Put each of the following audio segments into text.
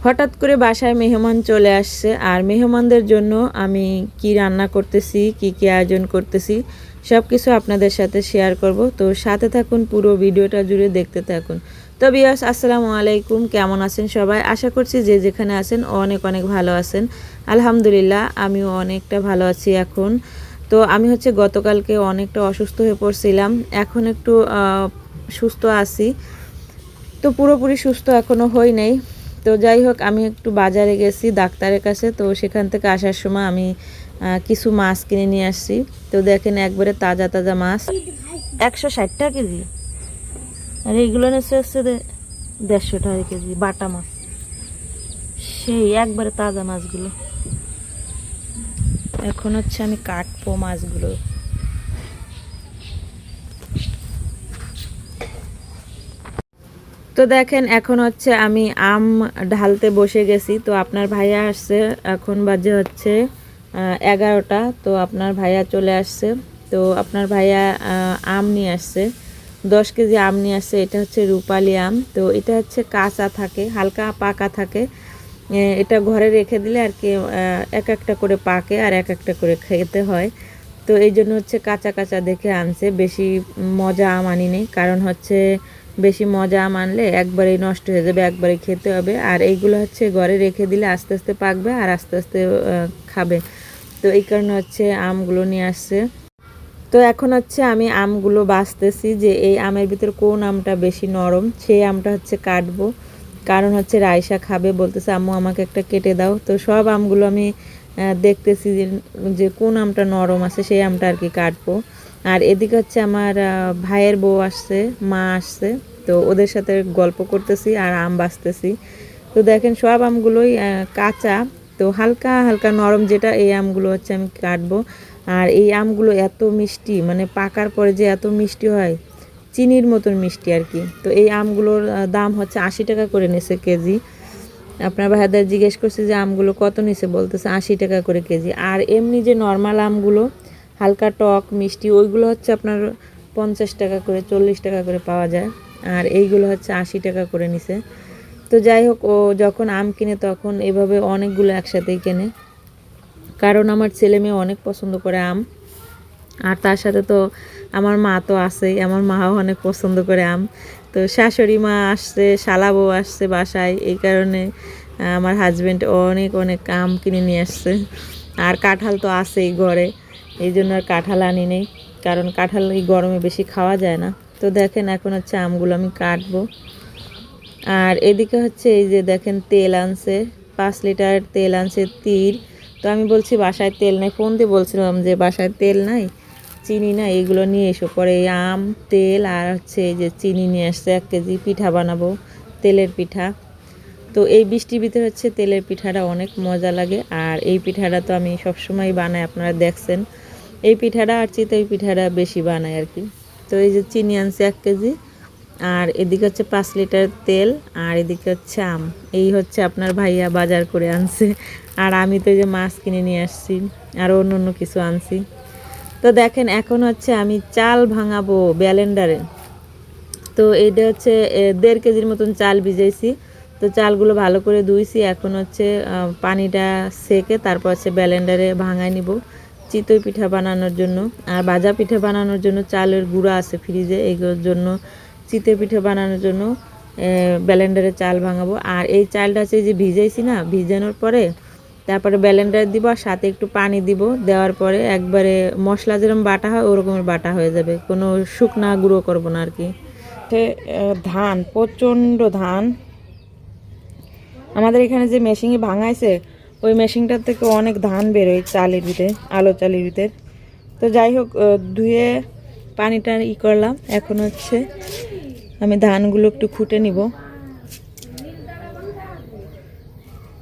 হঠাৎ করে বাসায় মেহমান চলে আসছে, আর মেহমানদের জন্য আমি কি রান্না করতেছি, কি কি আয়োজন করতেছি সব কিছু আপনাদের সাথে শেয়ার করব। তো সাথে থাকুন, পুরো ভিডিওটা জুড়ে দেখতে থাকুন। তো ভিউয়ার্স, আসসালামু আলাইকুম, কেমন আছেন সবাই? আশা করছি যে যেখানে আছেন অনেক অনেক ভালো আছেন। আলহামদুলিল্লাহ, আমিও অনেকটা ভালো আছি এখন। তো আমি গতকালকে অনেকটা অসুস্থ হয়ে পড়ছিলাম, এখন একটু সুস্থ আছি। তো পুরোপুরি সুস্থ এখনও হই নাই। তো যাই হোক, আমি একটু বাজারে গেছি ডাক্তারের কাছে। তো সেখান থেকে আসার সময় আমি কিছু মাছ কিনে নিয়ে আসছি। তো দেখেন, একবারে তাজা তাজা মাছ, 160 টাকা কেজি। আর এইগুলো হচ্ছে 150 টাকা কেজি বাটা মাছ, সেই একবারে তাজা মাছগুলো। এখন আমি কাটবো মাছগুলো। তো দেখেন, এখন আমি আম ঢালতে বসে গেছি। তো আপনার ভাইয়া আসছে, এখন বাজে 11টা। তো আপনার ভাইয়া চলে আসছে। তো আপনার ভাইয়া আম নিয়ে আসছে, 10 কেজি আম নিয়ে আসছে। এটা রূপালি আম। তো এটা কাঁচা থাকে, হালকা পাকা থাকে। এটা ঘরে রেখে দিলে আর কি এক একটা করে পাকে আর এক একটা করে খেতে হয়। তো এই জন্য কাঁচা কাঁচা দেখে আনছে, বেশি মজা আম আনি নেই। কারণ বেশি মজা আম আনলে একবারেই নষ্ট হয়ে যাবে, একবারেই খেতে হবে। আর এইগুলো ঘরে রেখে দিলে আস্তে আস্তে পাকবে আর আস্তে আস্তে খাবে। তো এই কারণে আমগুলো নিয়ে আসছে। তো এখন আমি আমগুলো বাছতেছি যে এই আমের ভিতর কোন আমটা বেশি নরম, সেই আমটা কাটবো। কারণ রাইসা খাবে, বলতেছে আম্মু আমাকে একটা কেটে দাও। তো সব আমগুলো আমি দেখতেছি যে কোন আমটা নরম আছে, সেই আমটা আর কি কাটবো। আর এদিকে আমার ভাইয়ের বউ আসছে, মা আসছে। তো ওদের সাথে গল্প করতেছি আর আম বাছতেছি। তো দেখেন, সব আমগুলোই কাঁচা। তো হালকা হালকা নরম যেটা, এই আমগুলো আমি কাটবো। আর এই আমগুলো এত মিষ্টি, মানে পাকার পরে যে এত মিষ্টি হয়, চিনির মতন মিষ্টি আর কি। তো এই আমগুলোর দাম 80 টাকা করে নিছে কেজি। আপনার ভাইদের জিজ্ঞেস করছে যে আমগুলো কত নিছে, বলতেছে 80 টাকা করে কেজি। আর এমনি যে নর্মাল আমগুলো হালকা টক মিষ্টি, ওইগুলো আপনার 50 টাকা করে, 40 টাকা করে পাওয়া যায়। আর এইগুলো 80 টাকা করে নিছে। তো যাই হোক, ও যখন আম কিনে তখন এভাবে অনেকগুলো একসাথেই কেনে, কারণ আমার ছেলে মেয়ে অনেক পছন্দ করে আম। আর তার সাথে তো আমার মা তো আছেই, আমার মাও অনেক পছন্দ করে আম। তো শাশুড়ি মা আসছে, শালা বউ আসছে বাসায়, এই কারণে আমার হাজব্যান্ড অনেক অনেক আম কিনে নিয়ে আসছে। আর কাঁঠাল তো আছেই ঘরে, এই জন্য আর কাঁঠাল আনি নেই, কারণ কাঁঠাল এই গরমে বেশি খাওয়া যায় না। তো দেখেন, এখন আমগুলো আমি কাটবো। আর এদিকে এই যে দেখেন, তেল আনছে, 5 লিটার তেল আনছে তীর। তো আমি বলছি বাসায় তেল নাই, ফোন দিয়ে বলছিলাম যে বাসায় তেল নাই, চিনি না, এগুলো নিয়ে এসো। পরে এই আম, তেল আর এই যে চিনি নিয়ে আসছে 1 কেজি, পিঠা বানাবো, তেলের পিঠা। তো এই বৃষ্টির ভিতরে তেলের পিঠাটা অনেক মজা লাগে। আর এই পিঠাটা তো আমি সবসময় বানাই, আপনারা দেখছেন। এই পিঠাটা আর চিতই পিঠাটা বেশি বানাই আর কি। তো এই যে চিনি আনছে 1 কেজি, আর এদিকে 5 লিটার তেল, আর এদিকে আম। এই আপনার ভাইয়া বাজার করে আনছে। আর আমি তো এই যে মাছ কিনে নিয়ে আসছি, আর অন্য অন্য কিছু আনছি। তো দেখেন, এখন আমি চাল ভাঙাবো ব্লেন্ডারে। তো এইটা 1.5 কেজির মতন চাল ভিজাইছি। তো চালগুলো ভালো করে ধুইছি, এখন পানিটা সেকে তারপর ব্লেন্ডারে ভাঙাই নিব চিতই পিঠা বানানোর জন্য। আর ভাজা পিঠা বানানোর জন্য চালের গুঁড়া আছে ফ্রিজে, এগুলোর জন্য চিতই পিঠা বানানোর জন্য ব্লেন্ডারে চাল ভাঙাবো। আর এই চালটা যে ভিজাইছি না, ভিজানোর পরে তারপরে ব্লেন্ডারে দিব, আর সাথে একটু পানি দিব। দেওয়ার পরে একবারে মশলা যেরকম বাটা হয় ওরকমের বাটা হয়ে যাবে, কোনো শুকনা গুঁড়ো করবো না আর কি। ধান, প্রচণ্ড ধান। আমাদের এখানে যে মেশিনে ভাঙাইছে, ওই মেশিনটার থেকে অনেক ধান বেরোয় চালের ভিতরে, আলো চালের ভিতরে। তো যাই হোক, ধুয়ে পানিটা করলাম। এখন আমি ধানগুলো একটু খুঁটে নিব।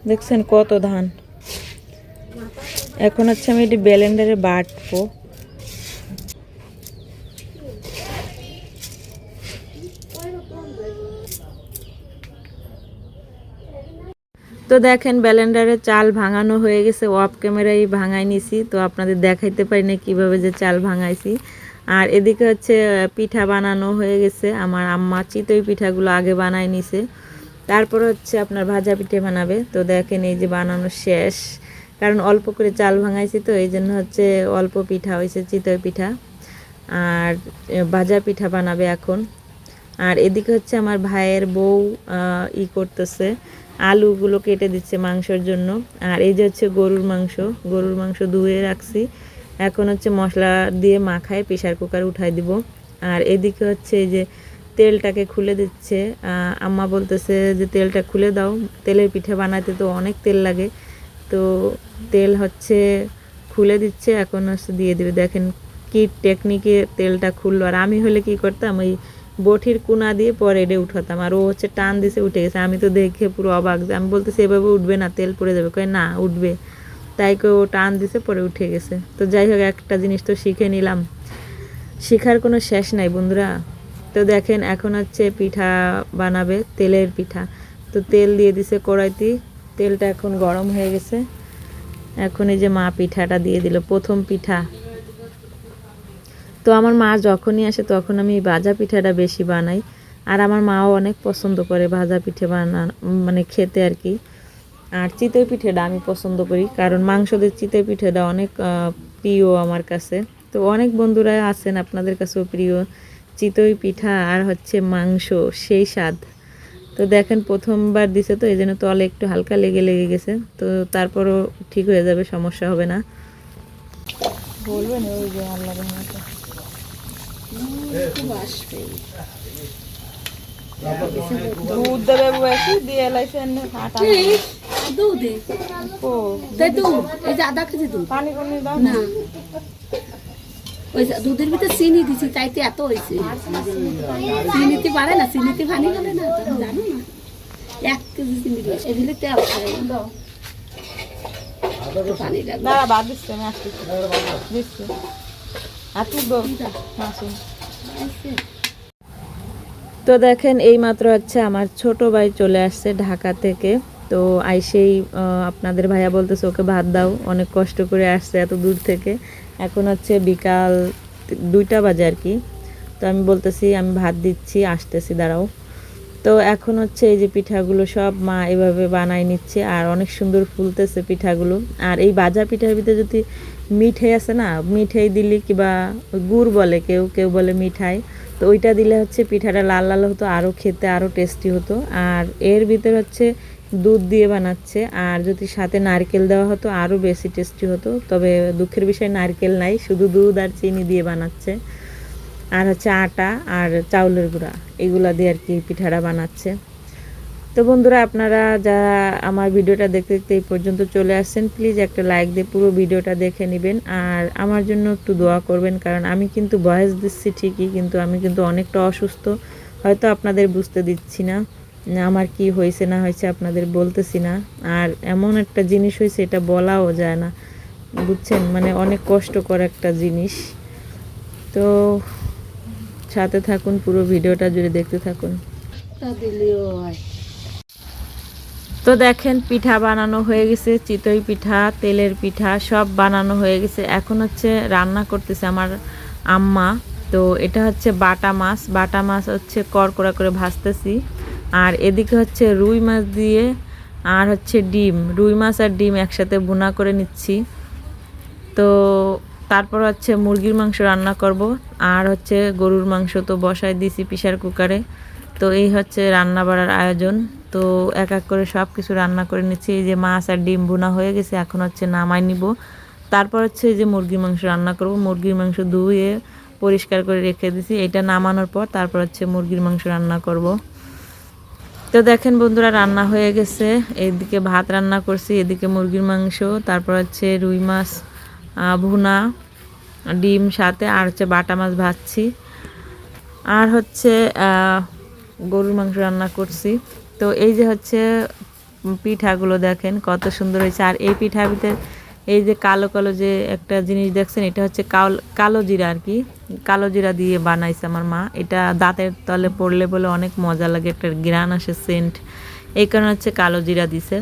দেখছেন কত ধান। এখন আমি এটি ব্লেন্ডারে বাটবো। তো দেখেন, ব্লেন্ডারে চাল ভাঙানো হয়ে গেছে, অফ ক্যামেরায় ভাঙাই নিছি। তো আপনাদের দেখাইতে পারি না কীভাবে যে চাল ভাঙাইছি। আর এদিকে পিঠা বানানো হয়ে গেছে। আমার আম্মা চিতই পিঠাগুলো আগে বানাই নিছে, তারপর হচ্ছে আপনার ভাজা পিঠে বানাবে। তো দেখেন এই যে বানানো শেষ, কারণ অল্প করে চাল ভাঙাইছি তো এই জন্য হচ্ছে অল্প পিঠা হয়েছে, চিতই পিঠা। আর ভাজা পিঠা বানাবে এখন। আর এদিকে হচ্ছে আমার ভাইয়ের বউ করতেছে, আলুগুলো কেটে দিচ্ছে মাংসের জন্য। আর এই যে হচ্ছে গরুর মাংস ধুয়ে রাখছি, এখন হচ্ছে মশলা দিয়ে মাখায় প্রেশার কুকার উঠাই দিব। আর এদিকে হচ্ছে এই যে তেলটাকে খুলে দিচ্ছে, আম্মা বলতেছে যে তেলটা খুলে দাও, তেলের পিঠে বানাতে তো অনেক তেল লাগে। তো তেল হচ্ছে খুলে দিচ্ছে, এখন হচ্ছে দিয়ে দেবে। দেখেন কি টেকনিকে তেলটা খুললো। আর আমি হলে কি করতাম, ওই বটির কোনা দিয়ে পরে এটা উঠাতাম, আর ও হচ্ছে টান দিছে উঠে গেছে। আমি তো দেখে পুরো অবাক, আমি বলতেছি এভাবে উঠবে না, তেল পড়ে যাবে। কয় না উঠবে, তাই করে ও টান দিছে পরে উঠে গেছে। তো যাই হোক, একটা জিনিস তো শিখে নিলাম, শিখার কোনো শেষ নাই বন্ধুরা। তো দেখেন এখন হচ্ছে পিঠা বানাবে, তেলের পিঠা। তো তেল দিয়ে দিছে কড়াইতে, তেলটা এখন গরম হয়ে গেছে। এখন এই যে মা পিঠাটা দিয়ে দিল, প্রথম পিঠা। তো আমার মা যখনই আসে তখন আমি ভাজা পিঠাটা বেশি বানাই। আর আমার মাও অনেক পছন্দ করে ভাজা পিঠে মানে খেতে আর কি। আর চিতই পিঠেটা আমি পছন্দ করি, কারণ মাংস দিয়ে চিতই পিঠেটা অনেক প্রিয় আমার কাছে। তো অনেক বন্ধুরা আছেন আপনাদের কাছেও প্রিয় চিতই পিঠা আর হচ্ছে মাংস, সেই স্বাদ। তো দেখেন প্রথমবার দিছে তো এই জন্য তলে একটু হালকা লেগে গেছে। তো তারপরও ঠিক হয়ে যাবে, সমস্যা হবে না। বলবেন ওই যে আল্লাহ রহমতে দুধ দেবে বসে দিয়ে লাইছেন আটা দুধ ও দে দুধ, এই যে আধা কেজি দুধ। পানি কোনি দাও না, ওই যে দুধের ভিতরে চিনি দিছি, তাইতে এত হয়েছে। চিনিতে পারে না, চিনিতে পানি গেলে না, তুমি জানো না। 1 কেজি চিনি দিয়েছে, এগুলো তেল দাও, পানি লাগবে। দাঁড়া বাদ দিচ্ছি, আমি আসছি দিচ্ছি। আর তুই মাসুম। তো দেখেন এই মাত্র হচ্ছে আমার ছোট ভাই চলে আসছে ঢাকা থেকে। তো আইসেই আপনাদের ভাইয়া বলতেছে ওকে ভাত দাও, অনেক কষ্ট করে আসছে এত দূর থেকে। এখন হচ্ছে বিকাল 2টা বাজে আর কি। তো আমি বলতেছি আমি ভাত দিচ্ছি, আসতেছি, দাঁড়াও। তো এখন হচ্ছে এই যে পিঠাগুলো সব মা এভাবে বানাই নিচ্ছে, আর অনেক সুন্দর ফুলতেছে পিঠাগুলো। আর এই ভাজা পিঠার ভিতরে যদি মিঠাই আছে না, মিঠাই দিলে কিবা গুড় বলে, কেউ কেউ বলে মিঠাই, তো ওইটা দিলে হচ্ছে পিঠাটা লাল লাল হতো, আরও খেতে আরও টেস্টি হতো। আর এর ভিতরে হচ্ছে দুধ দিয়ে বানাচ্ছে, আর যদি সাথে নারকেল দেওয়া হতো আরও বেশি টেস্টি হতো। তবে দুঃখের বিষয় নারকেল নাই, শুধু দুধ আর চিনি দিয়ে বানাচ্ছে। আর হচ্ছে আটা আর চাউলের গুঁড়া, এগুলা দিয়ে আর কি পিঠাটা বানাচ্ছে। তো বন্ধুরা আপনারা যারা আমার ভিডিওটা দেখতে দেখতে এই পর্যন্ত চলে আসছেন, প্লিজ একটা লাইক দিয়ে পুরো ভিডিওটা দেখে নেবেন। আর আমার জন্য একটু দোয়া করবেন, কারণ আমি কিন্তু ভয়েস দিচ্ছি ঠিকই, কিন্তু আমি কিন্তু অনেকটা অসুস্থ, হয়তো আপনাদের বুঝতে দিচ্ছি না আমার কি হয়েছে না হয়েছে, আপনাদের বলতেছি না। আর এমন একটা জিনিস হয়েছে এটা বলাও যায় না, বুঝছেন, মানে অনেক কষ্টকর একটা জিনিস। তো সাথে থাকুন, পুরো ভিডিওটা জুড়ে দেখতে থাকুন। তো দেখেন পিঠা বানানো হয়ে গেছে, চিতই পিঠা, তেলের পিঠা সব বানানো হয়ে গেছে। এখন হচ্ছে রান্না করতেছে আমার আম্মা। তো এটা হচ্ছে বাটা মাছ হচ্ছে কড়কড়া করে ভাজতেছি। আর এদিকে হচ্ছে রুই মাছ দিয়ে আর হচ্ছে ডিম, রুই মাছ আর ডিম একসাথে ভুনা করে নিচ্ছি। তো তারপর হচ্ছে মুরগির মাংস রান্না করব, আর হচ্ছে গরুর মাংস তো বসাই দিছি প্রেসার কুকারে। তো এই হচ্ছে রান্না বাড়ার আয়োজন। তো এক এক করে সব কিছু রান্না করে নিচ্ছি। এই যে মাছ আর ডিম ভুনা হয়ে গেছে, এখন হচ্ছে নামাই নিব। তারপর হচ্ছে এই যে মুরগির মাংস রান্না করব। মুরগির মাংস ধুয়ে পরিষ্কার করে রেখে দিছি, এটা নামানোর পর তারপর হচ্ছে মুরগির মাংস রান্না করব। তো দেখেন বন্ধুরা রান্না হয়ে গেছে, এদিকে ভাত রান্না করছি, এদিকে মুরগির মাংস, তারপর হচ্ছে রুই মাছ ভুনা, ডিম সাথে, আর হচ্ছে বাটা মাছ ভাজছি, আর হচ্ছে গরুর মাংস রান্না করছি। তো এই যে হচ্ছে পিঠাগুলো দেখেন কত সুন্দর হয়েছে। আর এই পিঠার ভিতরে এই যে কালো কালো যে একটা জিনিস দেখছেন, এটা হচ্ছে কালো জিরা আর কি, কালো জিরা দিয়ে বানাইছে আমার মা। এটা দাঁতের তলে পড়লে বলে অনেক মজা লাগে, একটা ঘ্রাণ আসে, সেন্ট, এই কারণে হচ্ছে কালো জিরা দিছে।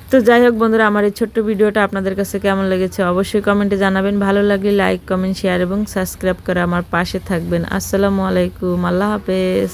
তো যাই হোক বন্ধুরা, আমার এই ছোট্ট ভিডিওটা আপনাদের কাছে কেমন লেগেছে অবশ্যই কমেন্টে জানাবেন। ভালো লাগলে লাইক, কমেন্ট, শেয়ার এবং সাবস্ক্রাইব করে আমার পাশে থাকবেন। আসসালামু আলাইকুম, আল্লাহ হাফেজ।